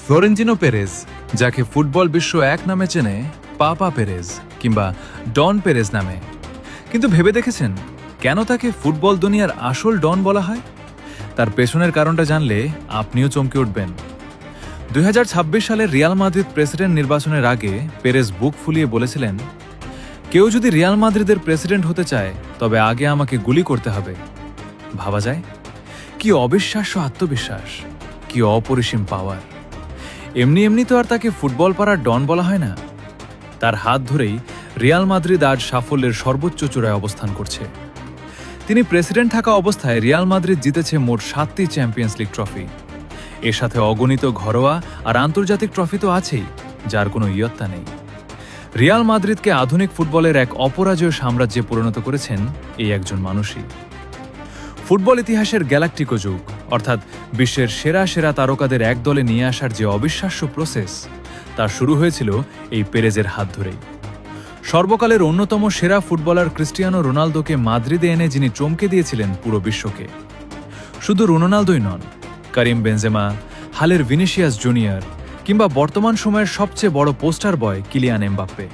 Florentino Perez, যাকে football বিশ্ব এক নামে চেনে পাপা পেরেজ কিংবা ডন পেরেজ নামে। কিন্তু ভেবে দেখেছেন কেন তাকে ফুটবল দুনিয়ার আসল ডন বলা হয়? তার পেছনের কারণটা জানলে আপনিও চমকে উঠবেন। 2026 সালের রিয়াল মাদ্রিদ প্রেসিডেন্ট নির্বাচনের আগে পেরেজ বুক ফুলিয়ে বলেছিলেন, কেউ যদি রিয়াল মাদ্রিদের প্রেসিডেন্ট হতে চায় তবে আগে আমাকে গুলি করতে হবে। ভাবা যায় কি অবিশ্বাস্য আত্মবিশ্বাস, কি অপরিসীম পাওয়ার। এমনি এমনি তো আর তাকে ফুটবল পাড়ার ডন বলা হয় না। তার হাত ধরেই রিয়াল মাদ্রিদ আজ সাফল্যের সর্বোচ্চ চূড়ায় অবস্থান করছে। তিনি প্রেসিডেন্ট থাকা অবস্থায় রিয়াল মাদ্রিদ জিতেছে মোট 7টি চ্যাম্পিয়ন্স লিগ ট্রফি। এর সাথে অগণিত ঘরোয়া আর আন্তর্জাতিক ট্রফি তো আছেই, যার কোনো ইয়ত্তা নেই। রিয়াল মাদ্রিদকে আধুনিক ফুটবলের এক অপরাজেয় সাম্রাজ্যে পরিণত করেছেন এই একজন মানুষই। ফুটবল ইতিহাসের গ্যালাকটিকো যুগ, অর্থাৎ বিশ্বের সেরা সেরা তারকাদের এক দলে নিয়ে আসার যে অবিশ্বাস্য প্রসেস, তা শুরু হয়েছিল এই পেরেজের হাত ধরেই। সর্বকালের অন্যতম সেরা ফুটবলার ক্রিস্টিয়ানো রোনালদোকে মাদ্রিদে এনে যিনি চমকে দিয়েছিলেন পুরো বিশ্বকে। শুধু রোনালদোই নন, করিম বেনজেমা, হালের ভিনিসিয়াস জুনিয়র কিংবা বর্তমান সময়ের সবচেয়ে বড় পোস্টার বয় কিলিয়ান এমবাপ্পে।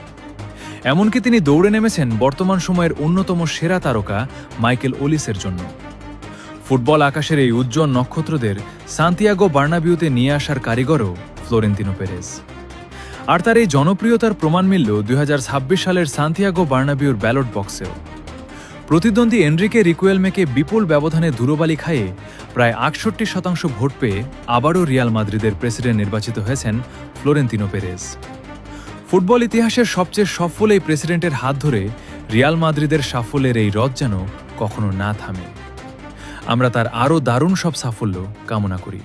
এমনকি তিনি দৌড়ে নেমেছেন বর্তমান সময়ের অন্যতম সেরা তারকা মাইকেল ওলিসের জন্য। ফুটবল আকাশের এই উজ্জ্বল নক্ষত্রদের সান্তিয়াগো বার্নাবিউতে নিয়ে আসার কারিগরও ফ্লোরেন্তিনো পেরেজ। আর তার এই জনপ্রিয়তার প্রমাণ মিলল 2026 সালের সান্তিয়াগো বার্নাবিউর ব্যালট বক্সেও। প্রতিদ্বন্দ্বী এনরিকে রিকুয়েলমেকে বিপুল ব্যবধানে ধুলোবালি খাইয়ে প্রায় 68% ভোট পেয়ে আবারও রিয়াল মাদ্রিদের প্রেসিডেন্ট নির্বাচিত হয়েছেন ফ্লোরেন্তিনো পেরেজ। ফুটবল ইতিহাসের সবচেয়ে সফল এই প্রেসিডেন্টের হাত ধরে রিয়াল মাদ্রিদের সাফল্যের এই রথ যেন কখনো না থামে। আমরা তার আরও দারুণ সব সাফল্য কামনা করি।